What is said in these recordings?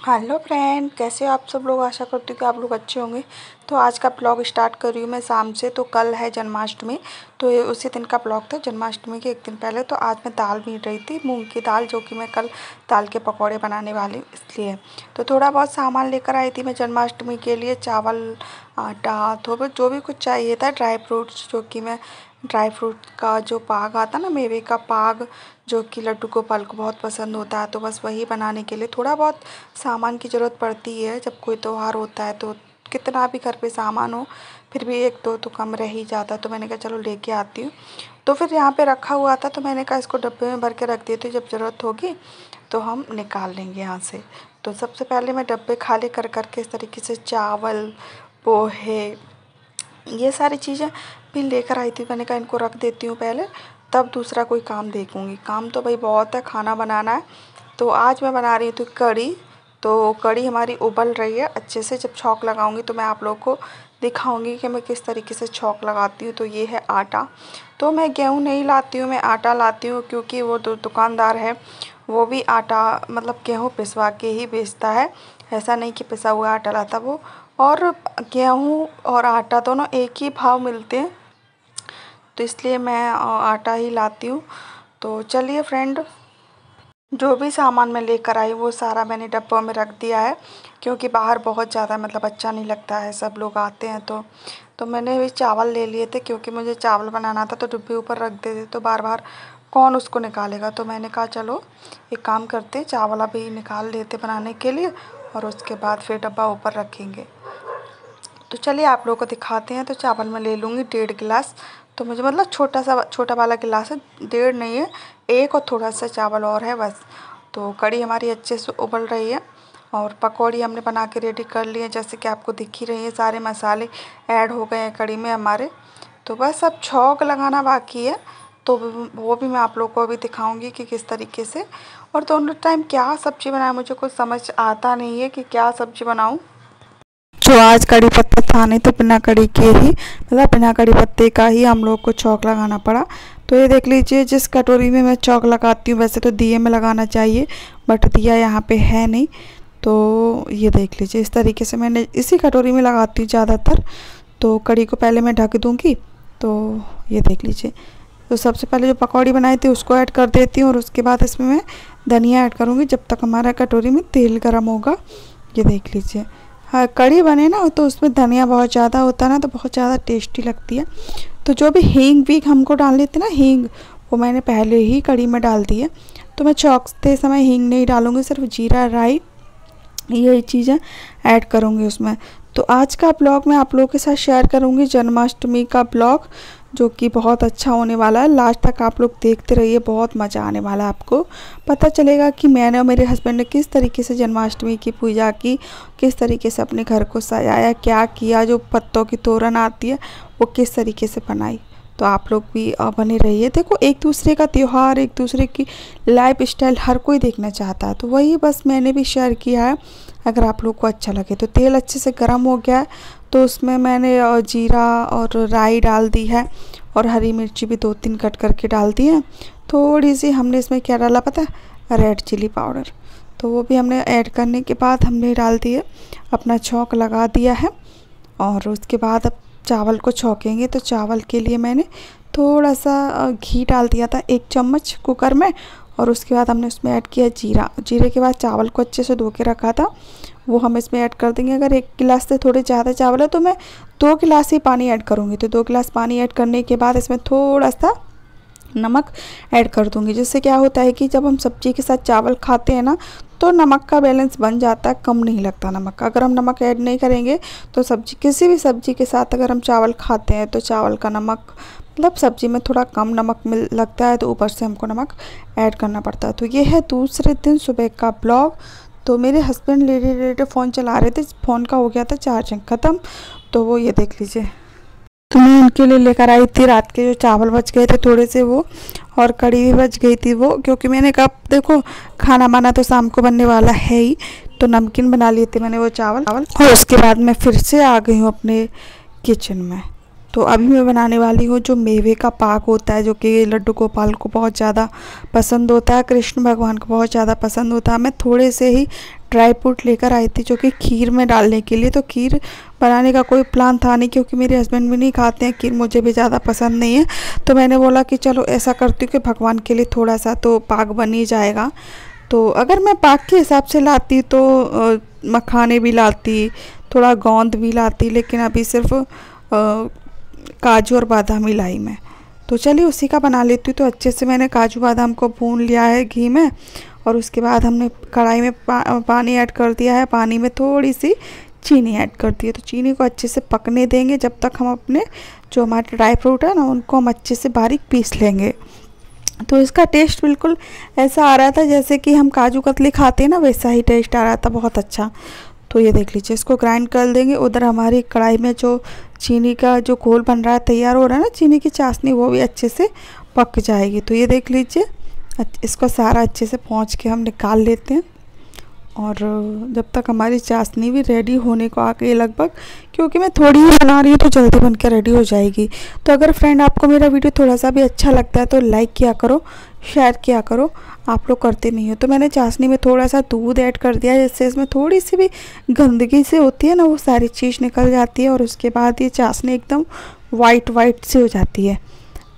Hello friend, कैसे हो आप सब लोग। आशा करती हूँ कि आप लोग अच्छे होंगे। तो आज का ब्लॉग स्टार्ट कर रही हूँ मैं शाम से। तो कल है जन्माष्टमी, तो ये उसी दिन का ब्लॉग था, जन्माष्टमी के एक दिन पहले। तो आज मैं दाल भीग रही थी, मूंग की दाल, जो कि मैं कल दाल के पकौड़े बनाने वाली इसलिए। तो थोड़ा बहुत सामान लेकर आई थी मैं जन्माष्टमी के लिए, चावल, आटा, तो जो भी कुछ चाहिए था, ड्राई फ्रूट्स, जो कि मैं ड्राई फ्रूट का जो पाग आता ना, मेवे का पाग, जो कि लड्डू गोपाल को बहुत पसंद होता है। तो बस वही बनाने के लिए थोड़ा बहुत सामान की ज़रूरत पड़ती है जब कोई त्यौहार होता है। तो कितना भी घर पे सामान हो, फिर भी एक दो तो कम रह ही जाता है। तो मैंने कहा चलो लेके आती हूँ। तो फिर यहाँ पे रखा हुआ था, तो मैंने कहा इसको डब्बे में भर के रख देती हूँ, जब ज़रूरत होगी तो हम निकाल लेंगे यहाँ से। तो सबसे पहले मैं डब्बे खाली कर के इस तरीके से चावल, पोहे, ये सारी चीज़ें भी लेकर आई थी। मैंने कहा इनको रख देती हूँ पहले, तब दूसरा कोई काम देखूँगी। काम तो भाई बहुत है, खाना बनाना है। तो आज मैं बना रही हूँ कढ़ी। तो कढ़ी हमारी उबल रही है अच्छे से। जब छौंक लगाऊंगी तो मैं आप लोगों को दिखाऊंगी कि मैं किस तरीके से छौंक लगाती हूँ। तो ये है आटा। तो मैं गेहूँ नहीं लाती हूँ, मैं आटा लाती हूँ, क्योंकि वो दुकानदार है वो भी आटा मतलब गेहूँ पिसवा के ही बेचता है। ऐसा नहीं कि पिसा हुआ आटा लाता वो। और गेहूँ और आटा दोनों एक ही भाव मिलते हैं, तो इसलिए मैं आटा ही लाती हूँ। तो चलिए फ्रेंड, जो भी सामान मैं लेकर आई वो सारा मैंने डब्बों में रख दिया है, क्योंकि बाहर बहुत ज़्यादा मतलब अच्छा नहीं लगता है, सब लोग आते हैं। तो मैंने भी चावल ले लिए थे, क्योंकि मुझे चावल बनाना था। तो डिब्बे ऊपर रख देते तो बार बार कौन उसको निकालेगा। तो मैंने कहा चलो एक काम करते, चावल अभी निकाल लेते बनाने के लिए, और उसके बाद फिर डब्बा ऊपर रखेंगे। तो चलिए आप लोगों को दिखाते हैं। तो चावल मैं ले लूँगी 1.5 गिलास। तो मुझे मतलब छोटा वाला गिलास है, 1.5 नहीं है, एक और थोड़ा सा चावल और है बस। तो कढ़ी हमारी अच्छे से उबल रही है, और पकौड़ी हमने बना के रेडी कर ली है, जैसे कि आपको दिख ही रही है। सारे मसाले ऐड हो गए हैं कढ़ी में हमारे। तो बस अब छौंक लगाना बाकी है, तो वो भी मैं आप लोगों को अभी दिखाऊंगी कि किस तरीके से। और दोनों टाइम क्या सब्ज़ी बनाए, मुझे कुछ समझ आता नहीं है कि क्या सब्ज़ी बनाऊँ। जो आज कड़ी पत्ता था नहीं, तो बिना कड़ी के ही मतलब बिना कड़ी पत्ते का ही हम लोग को छौंक लगाना पड़ा। तो ये देख लीजिए, जिस कटोरी में मैं छौंक लगाती हूँ, वैसे तो दिए में लगाना चाहिए, बट दिया यहाँ पे है नहीं। तो ये देख लीजिए, इस तरीके से मैंने इसी कटोरी में लगाती हूँ ज़्यादातर। तो कड़ी को पहले मैं ढक दूँगी। तो ये देख लीजिए, तो सबसे पहले जो पकौड़ी बनाई थी उसको ऐड कर देती हूँ, और उसके बाद इसमें मैं धनिया ऐड करूँगी जब तक हमारा कटोरी में तेल गर्म होगा। ये देख लीजिए, हाँ, कढ़ी बने ना तो उसमें धनिया बहुत ज़्यादा होता है ना, तो बहुत ज़्यादा टेस्टी लगती है। तो जो भी हींग भी हमको डालनी थी ना, हींग, वो मैंने पहले ही कढ़ी में डाल दी है। तो मैं छौंकते समय हींग नहीं डालूँगी, सिर्फ जीरा, राई, यही चीज़ें ऐड करूँगी उसमें। तो आज का ब्लॉग मैं आप लोगों के साथ शेयर करूँगी, जन्माष्टमी का ब्लॉग, जो कि बहुत अच्छा होने वाला है। लास्ट तक आप लोग देखते रहिए, बहुत मज़ा आने वाला है। आपको पता चलेगा कि मैंने और मेरे हस्बैंड ने किस तरीके से जन्माष्टमी की पूजा की, किस तरीके से अपने घर को सजाया, क्या किया, जो पत्तों की तोरण आती है वो किस तरीके से बनाई। तो आप लोग भी बने रहिए। देखो, एक दूसरे का त्यौहार, एक दूसरे की लाइफ स्टाइल हर कोई देखना चाहता है, तो वही बस मैंने भी शेयर किया है। अगर आप लोग को अच्छा लगे तो तेल अच्छे से गर्म हो गया है, तो उसमें मैंने जीरा और राई डाल दी है, और हरी मिर्ची भी 2-3 कट करके डाल दी है। थोड़ी सी हमने इसमें क्या डाला पता है, रेड चिली पाउडर। तो वो भी हमने ऐड करने के बाद हमने डाल दिए, अपना छौंक लगा दिया है। और उसके बाद अब चावल को छौंकेंगे। तो चावल के लिए मैंने थोड़ा सा घी डाल दिया था, 1 चम्मच कुकर में, और उसके बाद हमने उसमें ऐड किया जीरा। जीरे के बाद चावल को अच्छे से धो के रखा था, वो हम इसमें ऐड कर देंगे। अगर 1 गिलास से थोड़े ज़्यादा चावल है तो मैं 2 गिलास ही पानी ऐड करूँगी। तो 2 गिलास पानी ऐड करने के बाद इसमें थोड़ा सा नमक ऐड कर दूँगी, जिससे क्या होता है कि जब हम सब्ज़ी के साथ चावल खाते हैं ना, तो नमक का बैलेंस बन जाता है, कम नहीं लगता नमक। अगर हम नमक ऐड नहीं करेंगे तो सब्ज़ी, किसी भी सब्ज़ी के साथ अगर हम चावल खाते हैं तो चावल का नमक मतलब सब्ज़ी में थोड़ा कम नमक मिल लगता है, तो ऊपर से हमको नमक ऐड करना पड़ता है। तो ये है दूसरे दिन सुबह का ब्लॉग। तो मेरे हस्बैंड लेटे फ़ोन चला रहे थे, फ़ोन का हो गया था चार्जिंग ख़त्म। तो वो ये देख लीजिए, तो मैं उनके लिए लेकर आई थी रात के जो चावल बच गए थे थोड़े से वो, और कढ़ी भी बच गई थी वो, क्योंकि मैंने कहा देखो खाना बाना तो शाम को बनने वाला है ही। तो नमकीन बना लिए थे मैंने वो चावल, और उसके बाद मैं फिर से आ गई हूँ अपने किचन में। तो अभी मैं बनाने वाली हूँ जो मेवे का पाक होता है, जो कि लड्डू गोपाल को बहुत ज़्यादा पसंद होता है, कृष्ण भगवान को बहुत ज़्यादा पसंद होता है। मैं थोड़े से ही ड्राई फ्रूट लेकर आई थी जो कि खीर में डालने के लिए। तो खीर बनाने का कोई प्लान था नहीं, क्योंकि मेरे हस्बैंड भी नहीं खाते हैं खीर, मुझे भी ज़्यादा पसंद नहीं है। तो मैंने बोला कि चलो ऐसा करती हूँ कि भगवान के लिए थोड़ा सा तो पाक बन ही जाएगा। तो अगर मैं पाक के हिसाब से लाती तो मखाने भी लाती, थोड़ा गोंद भी लाती, लेकिन अभी सिर्फ काजू और बादाम ही लाई मैं। तो चलिए उसी का बना लेती हूँ। तो अच्छे से मैंने काजू बादाम को भून लिया है घी में, और उसके बाद हमने कढ़ाई में पानी ऐड कर दिया है। पानी में थोड़ी सी चीनी ऐड कर दी है। तो चीनी को अच्छे से पकने देंगे जब तक हम अपने जो हमारे ड्राई फ्रूट है ना उनको हम अच्छे से बारीक पीस लेंगे। तो इसका टेस्ट बिल्कुल ऐसा आ रहा था जैसे कि हम काजू कतली खाते हैं ना, वैसा ही टेस्ट आ रहा था, बहुत अच्छा। तो ये देख लीजिए, इसको ग्राइंड कर देंगे। उधर हमारी कढ़ाई में जो चीनी का जो घोल बन रहा है, तैयार हो रहा है ना चीनी की चाशनी, वो भी अच्छे से पक जाएगी। तो ये देख लीजिए, इसको सारा अच्छे से पोंछ के हम निकाल लेते हैं। और जब तक हमारी चाशनी भी रेडी होने को आ गई लगभग, क्योंकि मैं थोड़ी ही बना रही हूँ तो जल्दी बन के रेडी हो जाएगी। तो अगर फ्रेंड आपको मेरा वीडियो थोड़ा सा भी अच्छा लगता है तो लाइक किया करो, शेयर किया करो। आप लोग करते नहीं हो। तो मैंने चाशनी में थोड़ा सा दूध ऐड कर दिया, जिससे इसमें थोड़ी सी भी गंदगी से होती है ना, वो सारी चीज़ निकल जाती है। और उसके बाद ये चाशनी एकदम वाइट सी हो जाती है।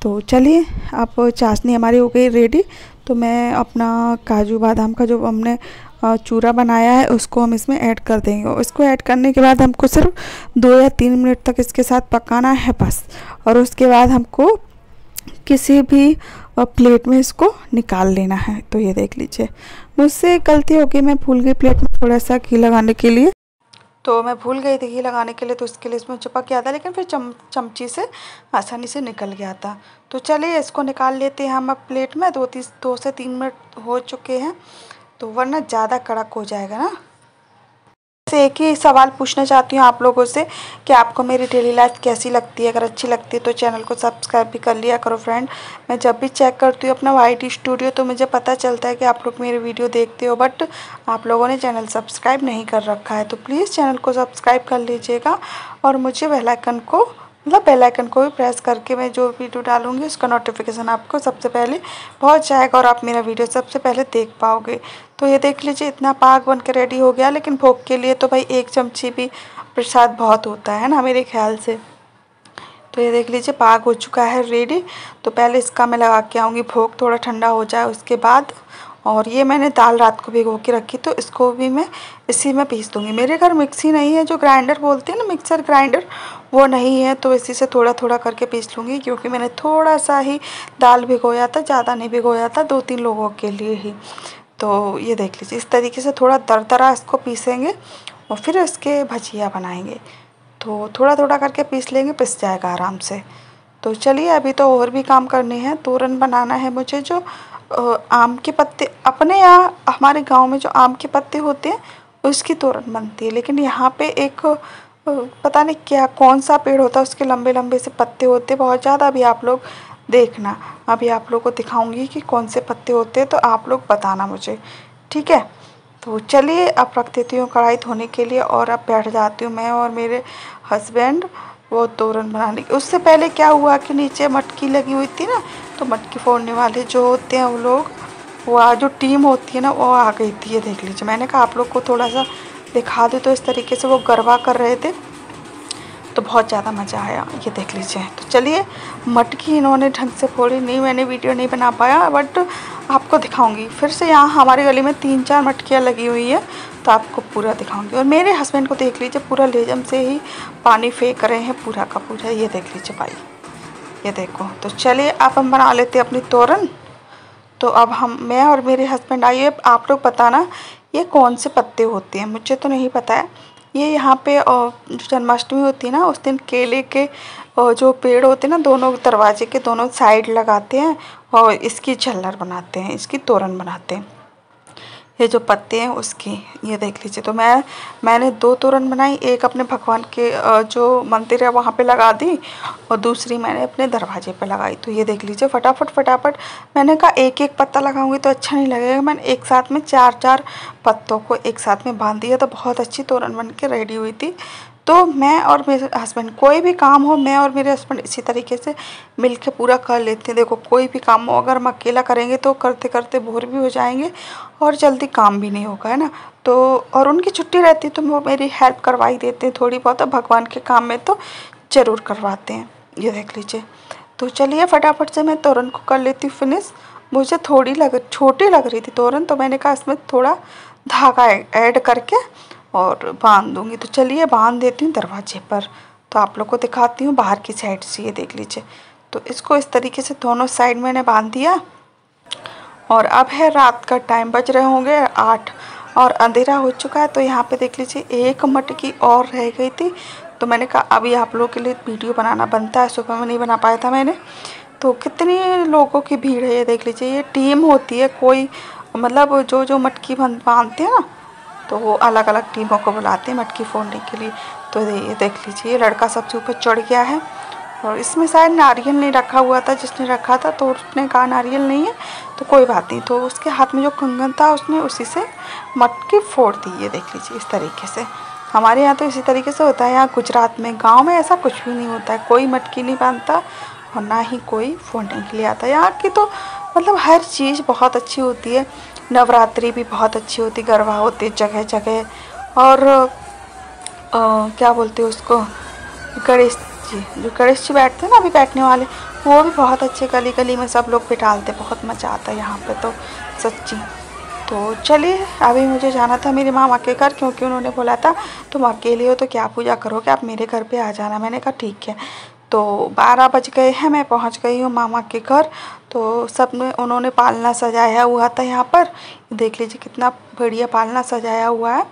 तो चलिए, अब चाशनी हमारी हो गई रेडी। तो मैं अपना काजू बादाम का जो हमने चूरा बनाया है उसको हम इसमें ऐड कर देंगे। और इसको ऐड करने के बाद हमको सिर्फ 2 या 3 मिनट तक इसके साथ पकाना है बस। और उसके बाद हमको किसी भी प्लेट में इसको निकाल लेना है। तो ये देख लीजिए, मुझसे गलती हो गई, मैं भूल गई प्लेट में थोड़ा सा घी लगाने के लिए। तो मैं भूल गई थी घी लगाने के लिए, तो इसके लिए इसमें चिपक गया था, लेकिन फिर चमची से आसानी से निकल गया था। तो चलिए इसको निकाल लेते हैं हम अब प्लेट में। 2 से 3 मिनट हो चुके हैं, तो वरना ज़्यादा कड़क हो जाएगा ना। से एक ही सवाल पूछना चाहती हूँ आप लोगों से कि आपको मेरी डेली लाइफ कैसी लगती है। अगर अच्छी लगती है तो चैनल को सब्सक्राइब भी कर लिया करो फ्रेंड। मैं जब भी चेक करती हूँ अपना YT स्टूडियो तो मुझे पता चलता है कि आप लोग मेरे वीडियो देखते हो, बट आप लोगों ने चैनल सब्सक्राइब नहीं कर रखा है। तो प्लीज़ चैनल को सब्सक्राइब कर लीजिएगा, और मुझे बेल आइकन को भी प्रेस करके मैं जो वीडियो डालूंगी उसका नोटिफिकेशन आपको सबसे पहले पहुंच जाएगा, और आप मेरा वीडियो सबसे पहले देख पाओगे। तो ये देख लीजिए, इतना पाक बन के रेडी हो गया। लेकिन भोग के लिए तो भाई 1 चमची भी प्रसाद बहुत होता है ना मेरे ख्याल से। तो ये देख लीजिए, पाक हो चुका है रेडी। तो पहले इसका मैं लगा के आऊँगी भोग, थोड़ा ठंडा हो जाए उसके बाद। और ये मैंने दाल रात को भिगो के रखी, तो इसको भी मैं इसी में पीस दूँगी। मेरे घर मिक्सी नहीं है, जो ग्राइंडर बोलते हैं ना, मिक्सर ग्राइंडर, वो नहीं है। तो इसी से थोड़ा थोड़ा करके पीस लूँगी, क्योंकि मैंने थोड़ा सा ही दाल भिगोया था, ज़्यादा नहीं भिगोया था, 2-3 लोगों के लिए ही। तो ये देख लीजिए, इस तरीके से थोड़ा दरदरा इसको पीसेंगे और फिर इसके भजिया बनाएंगे। तो थोड़ा थोड़ा करके पीस लेंगे, पिस जाएगा आराम से। तो चलिए, अभी तो और भी काम करने हैं। तोरन बनाना है मुझे, जो आम के पत्ते, अपने यहाँ हमारे गांव में जो आम के पत्ते होते हैं उसकी तोरन बनती है। लेकिन यहाँ पे एक पता नहीं क्या, कौन सा पेड़ होता है, उसके लंबे लंबे से पत्ते होते हैं बहुत ज़्यादा। अभी आप लोग देखना, अभी आप लोग को दिखाऊंगी कि कौन से पत्ते होते हैं, तो आप लोग बताना मुझे, ठीक है। तो चलिए, अब रख देती हूँ कढ़ाई धोने के लिए, और अब बैठ जाती हूँ मैं और मेरे हस्बैंड वो तोरन बनाने की। उससे पहले क्या हुआ कि नीचे मटकी लगी हुई थी ना, तो मटकी फोड़ने वाले जो होते हैं वो लोग, वो जो टीम होती है ना, वो आ गई थी। ये देख लीजिए, मैंने कहा आप लोग को थोड़ा सा दिखा दूँ। तो इस तरीके से वो गरबा कर रहे थे, तो बहुत ज़्यादा मज़ा आया। ये देख लीजिए। तो चलिए, मटकी इन्होंने ढंग से फोड़ी नहीं, मैंने वीडियो नहीं बना पाया, बट आपको दिखाऊंगी फिर से। यहाँ हमारे गली में 3-4 मटकियाँ लगी हुई है, तो आपको पूरा दिखाऊंगी। और मेरे हस्बैंड को देख लीजिए, पूरा लेजम से ही पानी फेंक रहे हैं पूरा का पूरा। ये देख लीजिए भाई, ये देखो। तो चलिए, अब हम बना लेते हैं अपनी तोरन। तो अब मैं और मेरे हस्बैंड आइए, आप लोग बताना ये कौन से पत्ते होते हैं, मुझे तो नहीं पता है। ये यहाँ पे जो जन्माष्टमी होती है ना, उस दिन केले के जो पेड़ होते हैं ना, दोनों दरवाजे के दोनों साइड लगाते हैं और इसकी झल्लर बनाते हैं, इसकी तोरन बनाते हैं। ये जो पत्ते हैं उसकी, ये देख लीजिए। तो मैंने 2 तोरन बनाई, एक अपने भगवान के जो मंदिर है वहाँ पे लगा दी, और दूसरी मैंने अपने दरवाजे पे लगाई। तो ये देख लीजिए, फटाफट मैंने कहा एक एक पत्ता लगाऊंगी तो अच्छा नहीं लगेगा। मैंने एक साथ में 4-4 पत्तों को एक साथ में बांध दिया, तो बहुत अच्छी तोरन बन के रेडी हुई थी। तो मैं और मेरे हस्बैंड कोई भी काम हो, मैं और मेरे हस्बैंड इसी तरीके से मिल के पूरा कर लेते हैं। देखो कोई भी काम हो अगर हम अकेला करेंगे तो करते करते बोर भी हो जाएंगे और जल्दी काम भी नहीं होगा, है ना। तो और उनकी छुट्टी रहती है तो वो मेरी हेल्प करवा ही देते हैं थोड़ी बहुत, भगवान के काम में तो ज़रूर करवाते हैं। ये देख लीजिए। तो चलिए फटाफट से मैं तोरन को कर लेती हूँ फिनिश। मुझे छोटी लग रही थी तोरन, तो मैंने कहा इसमें थोड़ा धागा ऐड करके और बांध दूंगी। तो चलिए बांध देती हूँ दरवाजे पर। तो आप लोग को दिखाती हूँ बाहर की साइड से। ये देख लीजिए। तो इसको इस तरीके से दोनों साइड मैंने बांध दिया। और अब है रात का टाइम, बज रहे होंगे 8 और अंधेरा हो चुका है। तो यहाँ पे देख लीजिए एक मटकी और रह गई थी। तो मैंने कहा अभी आप लोगों के लिए वीडियो बनाना बनता है, सुबह में नहीं बना पाया था मैंने। तो कितनी लोगों की भीड़ है, ये देख लीजिए। ये टीम होती है, कोई मतलब जो मटकी बांधते हैं ना, तो वो अलग अलग टीमों को बुलाते हैं मटकी फोड़ने के लिए। तो ये देख लीजिए ये लड़का सबसे ऊपर चढ़ गया है और इसमें शायद नारियल नहीं रखा हुआ था, जिसने रखा था तो उसने कहा नारियल नहीं है तो कोई बात नहीं। तो उसके हाथ में जो कंगन था उसने उसी से मटकी फोड़ दी। ये देख लीजिए इस तरीके से। हमारे यहाँ तो इसी तरीके से होता है। यहाँ गुजरात में गाँव में ऐसा कुछ भी नहीं होता है, कोई मटकी नहीं बांधता और ना ही कोई फोड़ने के लिए आता है। यहाँ की तो मतलब हर चीज़ बहुत अच्छी होती है। नवरात्रि भी बहुत अच्छी होती, गरबा होते जगह जगह। और क्या बोलते हैं उसको, गणेश जी, जो गणेश जी बैठते हैं ना अभी बैठने वाले, वो भी बहुत अच्छे गली गली में सब लोग बिठालते, बहुत मज़ा आता है यहाँ पे तो सच्ची। तो चलिए अभी मुझे जाना था मेरे मामा के घर, क्योंकि उन्होंने बोला था तुम अकेले हो तो क्या पूजा करोगे, आप मेरे घर पे आ जाना। मैंने कहा ठीक है। तो 12 बज गए हैं, मैं पहुंच गई हूँ मामा के घर। तो सब में उन्होंने पालना सजाया हुआ था यहाँ पर। देख लीजिए कितना बढ़िया पालना सजाया हुआ है।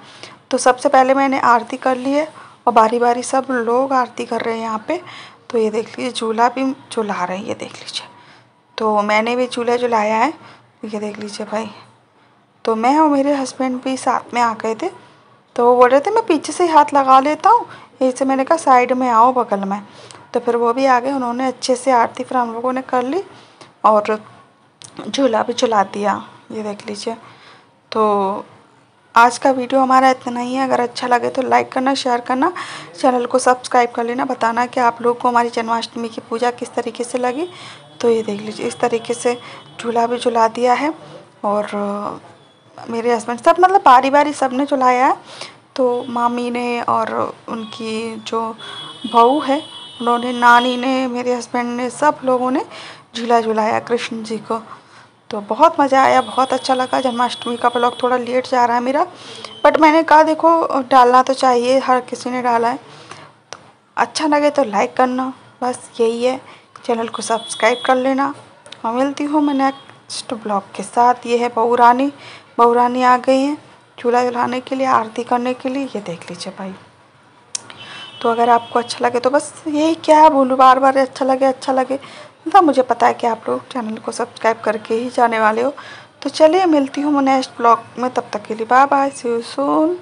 तो सबसे पहले मैंने आरती कर ली है और बारी बारी सब लोग आरती कर रहे हैं यहाँ पे। तो ये देख लीजिए झूला भी झुला रहे हैं, ये देख लीजिए। तो मैंने भी झूला झुलाया है, ये देख लीजिए भाई। तो मैं और मेरे हस्बैंड भी साथ में आ गए थे। तो वो बोल रहे थे मैं पीछे से ही हाथ लगा लेता हूँ, ऐसे मैंने कहा साइड में आओ बगल में। तो फिर वो भी आ गए, उन्होंने अच्छे से आरती फिर हम लोगों ने कर ली और झूला भी झुला दिया, ये देख लीजिए। तो आज का वीडियो हमारा इतना ही है। अगर अच्छा लगे तो लाइक करना, शेयर करना, चैनल को सब्सक्राइब कर लेना, बताना कि आप लोग को हमारी जन्माष्टमी की पूजा किस तरीके से लगी। तो ये देख लीजिए इस तरीके से झूला भी झुला दिया है और मेरे हस्बैंड सब मतलब बारी बारी सब ने झुलाया है। तो मामी ने और उनकी जो बहू है उन्होंने, नानी ने, मेरे हस्बैंड ने, सब लोगों ने झूला झुलाया कृष्ण जी को। तो बहुत मज़ा आया, बहुत अच्छा लगा। जन्माष्टमी का ब्लॉग थोड़ा लेट जा रहा है मेरा, बट मैंने कहा देखो डालना तो चाहिए, हर किसी ने डाला है। तो अच्छा लगे तो लाइक करना, बस यही है। चैनल को सब्सक्राइब कर लेना और मिलती हूँ मैं नेक्स्ट ब्लॉग के साथ। ये है बहू रानी आ गई हैं झूला झुलाने के लिए, आरती करने के लिए, ये देख लीजिए भाई। तो अगर आपको अच्छा लगे तो बस यही क्या बोलूँ, बार बार अच्छा लगे मतलब मुझे पता है कि आप लोग चैनल को सब्सक्राइब करके ही जाने वाले हो। तो चलिए मिलती हूँ मैं नेक्स्ट ब्लॉग में, तब तक के लिए bye bye, see you soon.